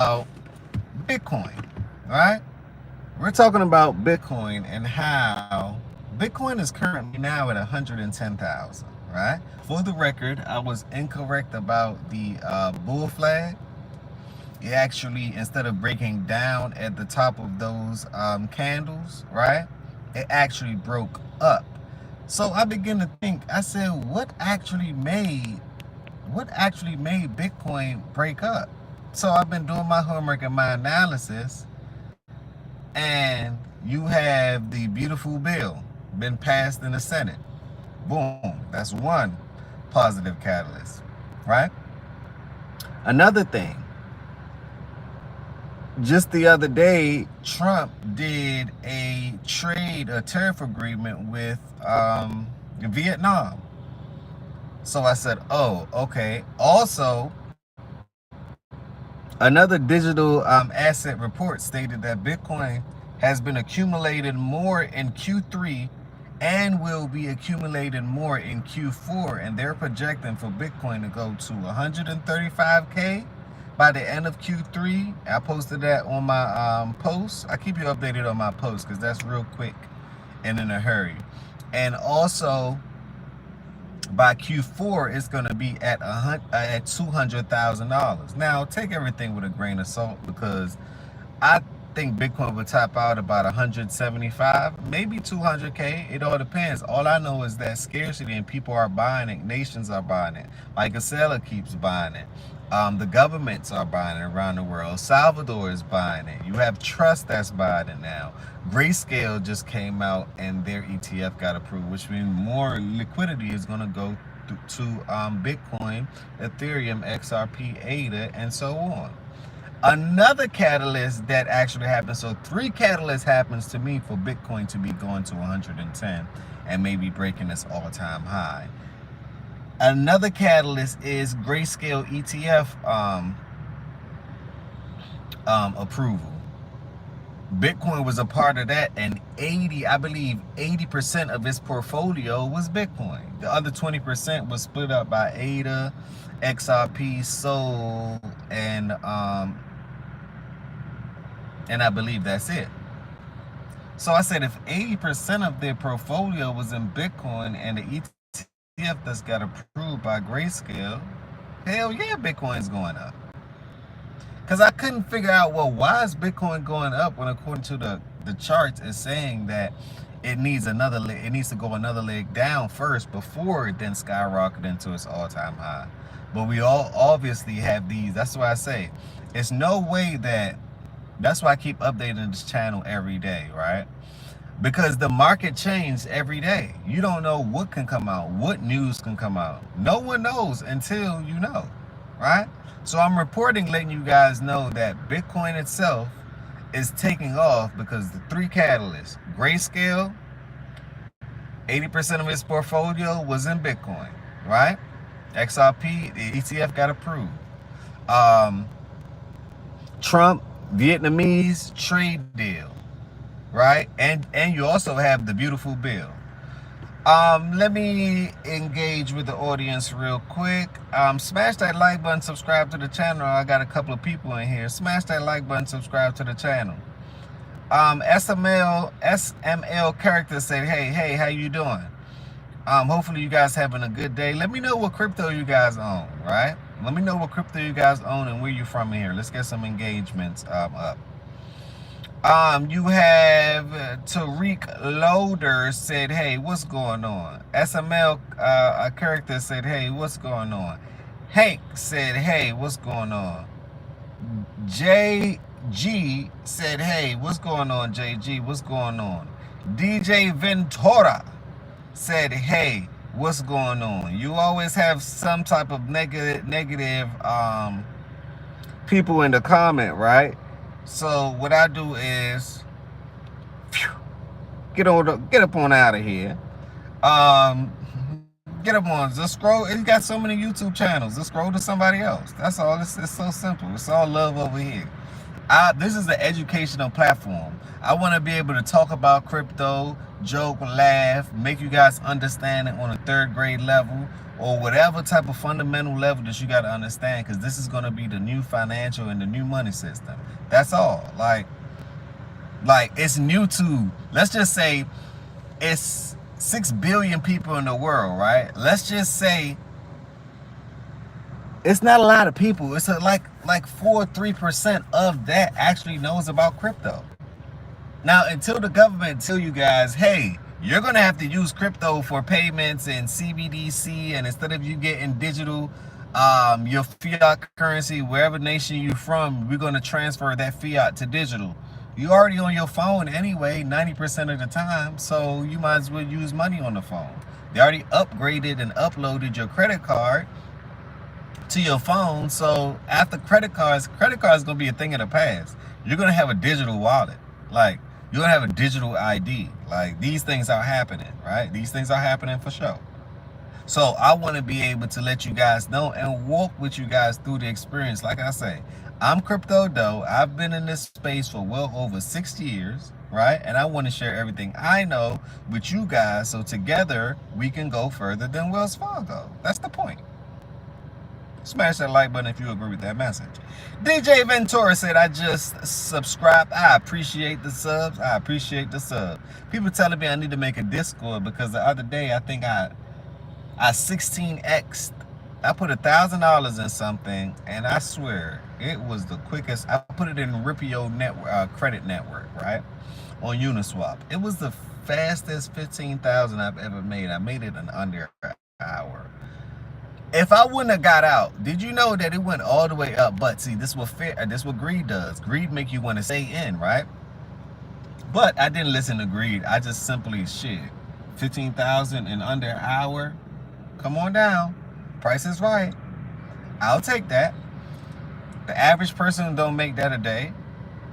Bitcoin, right? We're talking about Bitcoin and how Bitcoin is currently now at 110,000, right? For the record, I was incorrect about the bull flag. It actually, instead of breaking down at the top of those candles, right? It actually broke up. So I began to think, I said, what actually made Bitcoin break up? So I've been doing my homework and my analysis, and you have the beautiful bill been passed in the Senate. Boom. That's one positive catalyst, right? Another thing, just the other day, Trump did a tariff agreement with Vietnam. So I said, oh, okay. Also, another digital asset report stated that Bitcoin has been accumulated more in Q3 and will be accumulated more in Q4. And they're projecting for Bitcoin to go to 135K by the end of Q3. I posted that on my post. I keep you updated on my post because that's real quick and in a hurry. And also, by Q4, it's going to be at $200,000. Now, take everything with a grain of salt, because I think Bitcoin would top out about 175, maybe 200K. It all depends. All I know is that scarcity and people are buying it. Nations are buying it. Michael Saylor keeps buying it. The governments are buying it around the world. Salvador is buying it. You have Trust that's buying it now. Grayscale just came out and their ETF got approved, which means more liquidity is going to go to Bitcoin, Ethereum, XRP, ADA, and so on. Another catalyst that actually happens, so 3 catalysts happens to me for Bitcoin to be going to 110 and maybe breaking this all-time high. Another catalyst is Grayscale ETF approval. Bitcoin was a part of that, and I believe 80% of its portfolio was Bitcoin. The other 20% was split up by ADA, XRP, Sol, and I believe that's it. So I said, if 80% of their portfolio was in Bitcoin and the ETF that's got approved by Grayscale, hell yeah, Bitcoin's going up. Because I couldn't figure out, well, why is Bitcoin going up when, according to the charts, it's saying that it needs to go another leg down first before it then skyrocket into its all-time high. But we all obviously have these. That's why I say it's no way that. That's why I keep updating this channel every day, right? Because the market changes every day. You don't know what can come out, what news can come out. No one knows until you know, right? So I'm reporting, letting you guys know that Bitcoin itself is taking off because the 3 catalysts, Grayscale, 80% of its portfolio was in Bitcoin, right? XRP, the ETF got approved. Trump, Vietnamese trade deal, right? And you also have the beautiful bill. Let me engage with the audience real quick. Smash that like button, subscribe to the channel. I got a couple of people in here. Smash that like button, subscribe to the channel. SML character said, hey, how you doing? Hopefully you guys having a good day. Let me know what crypto you guys own, right? Let me know what crypto you guys own and where you're from here. Let's get some engagements up. You have Tariq Loader said, hey, what's going on? SML a character said, hey, what's going on? Hank said, hey, what's going on? JG said, hey, what's going on, JG? What's going on? DJ Ventura said, hey, what's going on? You always have some type of negative people in the comment, right? So what I do is get up on out of here. Get up on, just scroll. It's got so many YouTube channels. Just scroll to somebody else. That's all. It's so simple. It's all love over here. This is an educational platform. I want to be able to talk about crypto, joke, laugh, make you guys understand it on a 3rd grade level, or whatever type of fundamental level that you got to understand, because this is going to be the new financial and the new money system. That's all. Like it's new to, let's just say it's 6 billion people in the world, right? Let's just say it's not a lot of people. It's like 4 or 3% of that actually knows about crypto. Now, until the government tell you guys, hey, you're going to have to use crypto for payments and CBDC, and instead of you getting digital, your fiat currency, wherever nation you're from, we're going to transfer that fiat to digital. You're already on your phone anyway, 90% of the time, so you might as well use money on the phone. They already upgraded and uploaded your credit card to your phone, so after credit cards going to be a thing of the past. You're going to have a digital wallet. Like, you're going to have a digital ID. Like, these things are happening, right? These things are happening for sure. So I want to be able to let you guys know and walk with you guys through the experience. Like I say, I'm Crypto Doe. I've been in this space for well over 6 years, right? And I want to share everything I know with you guys, so together we can go further than Wells Fargo. That's the point. Smash that like button if you agree with that message. DJ Ventura said, I just subscribed. I appreciate the subs. I appreciate the sub. People telling me I need to make a Discord, because the other day I think I 16x'd. I put $1,000 in something, and I swear it was the quickest. I put it in Ripio network, credit network, right, on Uniswap. It was the fastest 15,000 I've ever made. I made it in under an hour. If I wouldn't have got out, did you know that it went all the way up? But see, this is what greed does. Greed make you want to stay in, right? But I didn't listen to greed. I just simply 15,000 in under an hour. Come on down. Price is right. I'll take that. The average person don't make that a day.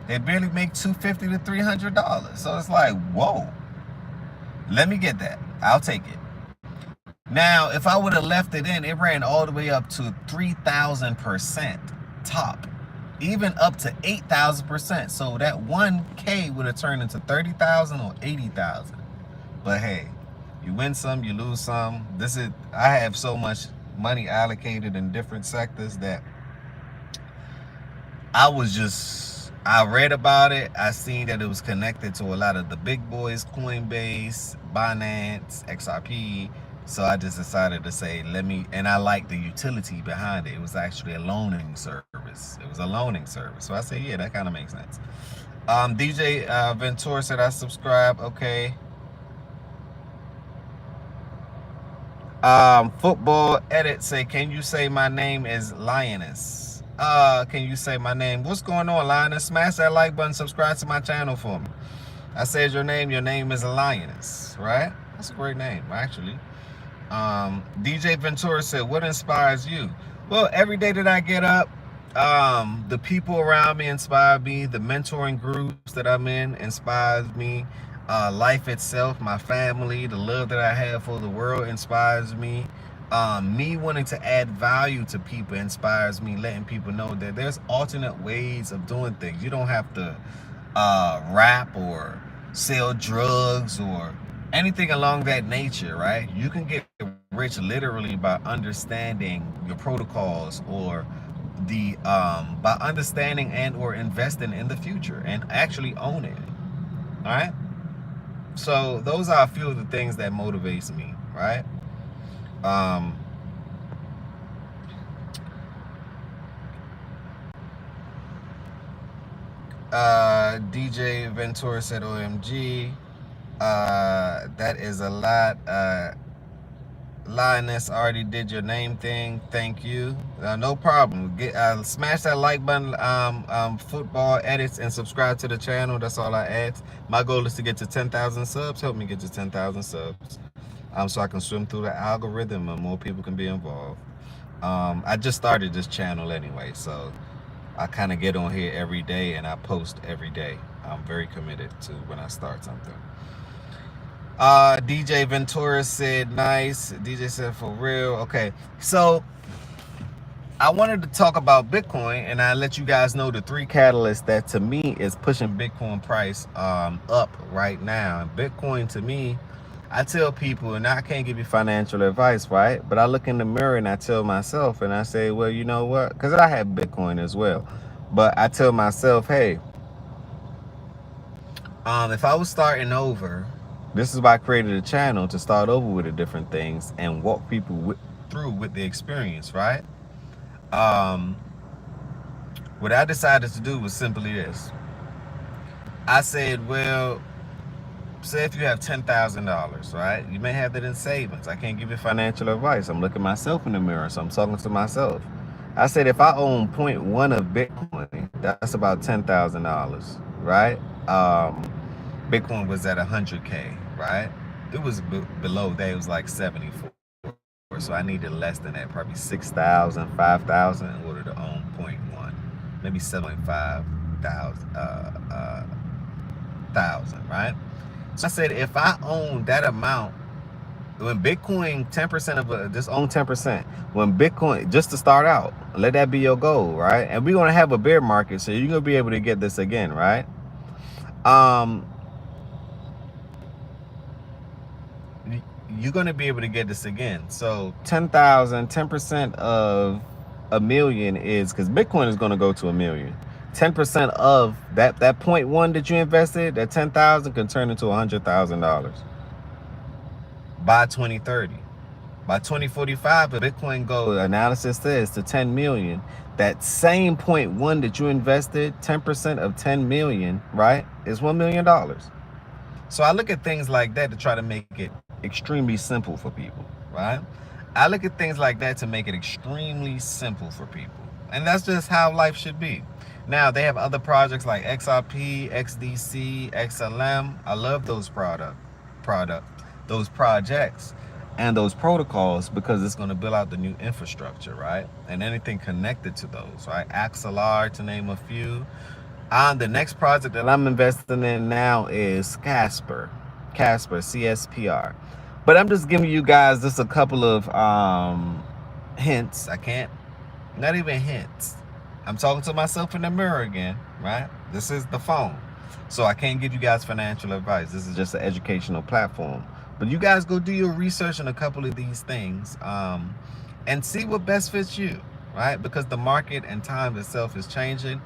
They barely make $250 to $300. So it's like, whoa. Let me get that. I'll take it. Now, if I would have left it in, it ran all the way up to 3,000% top, even up to 8,000%. So that 1K would have turned into 30,000 or 80,000. But hey, you win some, you lose some. I have so much money allocated in different sectors that I read about it. I seen that it was connected to a lot of the big boys, Coinbase, Binance, XRP. So I just decided to say, and I like the utility behind it. It was actually a loaning service. It was a loaning service. So I said, yeah, that kind of makes sense. DJ Ventura said, I subscribe. Okay. Football Edit say, can you say my name is Lioness? Can you say my name? What's going on, Lioness? Smash that like button, subscribe to my channel for me. I said your name is Lioness, right? That's a great name, actually. DJ Ventura said, what inspires you? Well, every day that I get up, the people around me inspire me. The mentoring groups that I'm in inspires me. Life itself, my family, the love that I have for the world inspires me. Me wanting to add value to people inspires me, letting people know that there's alternate ways of doing things. You don't have to rap or sell drugs or anything along that nature, right? You can get rich literally by understanding your protocols, or by understanding and or investing in the future and actually owning it. All right. So those are a few of the things that motivates me, right? DJ Ventura said, OMG. That is a lot. Lioness already did your name thing. Thank you. No problem. Smash that like button, Football Edits, and subscribe to the channel. That's all I ask. My goal is to get to 10,000 subs. Help me get to 10,000 subs, so I can swim through the algorithm and more people can be involved. I just started this channel anyway, so I kind of get on here every day and I post every day. I'm very committed to when I start something. DJ Ventura said, nice. DJ said, for real. Okay, so I wanted to talk about Bitcoin, and I let you guys know the 3 catalysts that to me is pushing Bitcoin price up right now. And Bitcoin to me I tell people, and I can't give you financial advice, right? But I look in the mirror and I tell myself, and I say, well, you know what? Because I have Bitcoin as well. But I tell myself, hey, if I was starting over, this is why I created a channel, to start over with the different things and walk people through with the experience, right? What I decided to do was simply this. I said, well, say if you have $10,000, right? You may have that in savings. I can't give you financial advice. I'm looking myself in the mirror, so I'm talking to myself. I said, if I own 0.1 of Bitcoin, that's about $10,000, right? Bitcoin was at 100K, right? It was below that. It was like 74. So I needed less than that, probably 6,000, 5,000 in order to own 0.1, maybe 75,000, right? So I said, if I own that amount, when Bitcoin, 10% of just own 10%. When Bitcoin, just to start out, let that be your goal, right? And we're gonna have a bear market, so you're gonna be able to get this again, right? You're gonna be able to get this again. So 10,000, 10% of a million is, because Bitcoin is gonna go to 1 million. 10% of that 0.1 that you invested, that 10,000 can turn into $100,000 by 2030. By 2045, if Bitcoin goes, analysis says, to 10 million, that same 0.1 that you invested, 10% of 10 million, right, is $1 million. So I look at things like that to try to make it extremely simple for people, right? I look at things like that to make it extremely simple for people. And that's just how life should be. Now, they have other projects like XRP, XDC, XLM. I love those those projects and those protocols, because it's going to build out the new infrastructure, right? And anything connected to those, right? Axelar, to name a few. The next project that I'm investing in now is Casper, CSPR. But I'm just giving you guys just a couple of hints. Not even hints. I'm talking to myself in the mirror again, right? This is the phone. So I can't give you guys financial advice. This is just an educational platform. But you guys go do your research on a couple of these things and see what best fits you, right? Because the market and time itself is changing.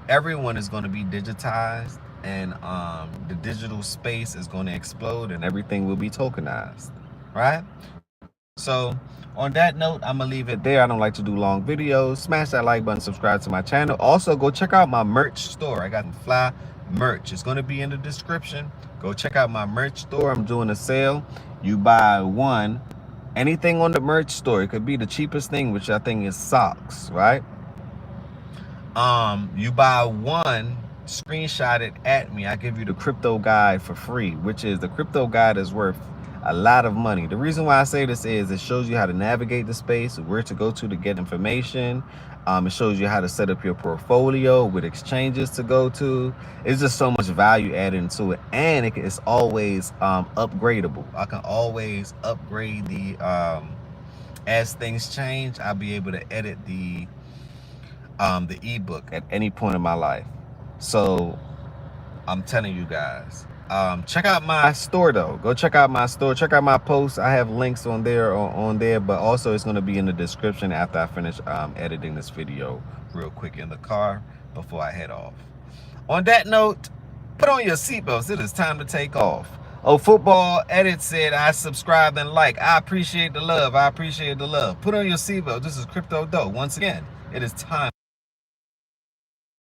Everyone is going to be digitized, and the digital space is going to explode, and everything will be tokenized, right? So on that note, I'm gonna leave it there. I don't like to do long videos. Smash that like button, subscribe to my channel. Also, go check out my merch store. I got some fly merch. It's going to be in the description. Go check out my merch store. I'm doing a sale. You buy one, anything on the merch store, it could be the cheapest thing, which I think is socks, right? You buy one, screenshot it at me, I give you the crypto guide for free, which is, the crypto guide is worth a lot of money. The reason why I say this is it shows you how to navigate the space, where to go to get information. It shows you how to set up your portfolio, with exchanges to go to. It's just so much value added into it, and it's always upgradable. I can always upgrade the as things change. I'll be able to edit the ebook at any point in my life. So I'm telling you guys, check out my store though. Go check out my store. Check out my posts. I have links on there, but also it's going to be in the description after I finish editing this video real quick in the car before I head off. On that note, put on your seatbelts. It is time to take off. Oh, Football Edit said, I subscribe and like. I appreciate the love. I appreciate the love. Put on your seatbelt. This is Crypto Doe. Once again, it is time.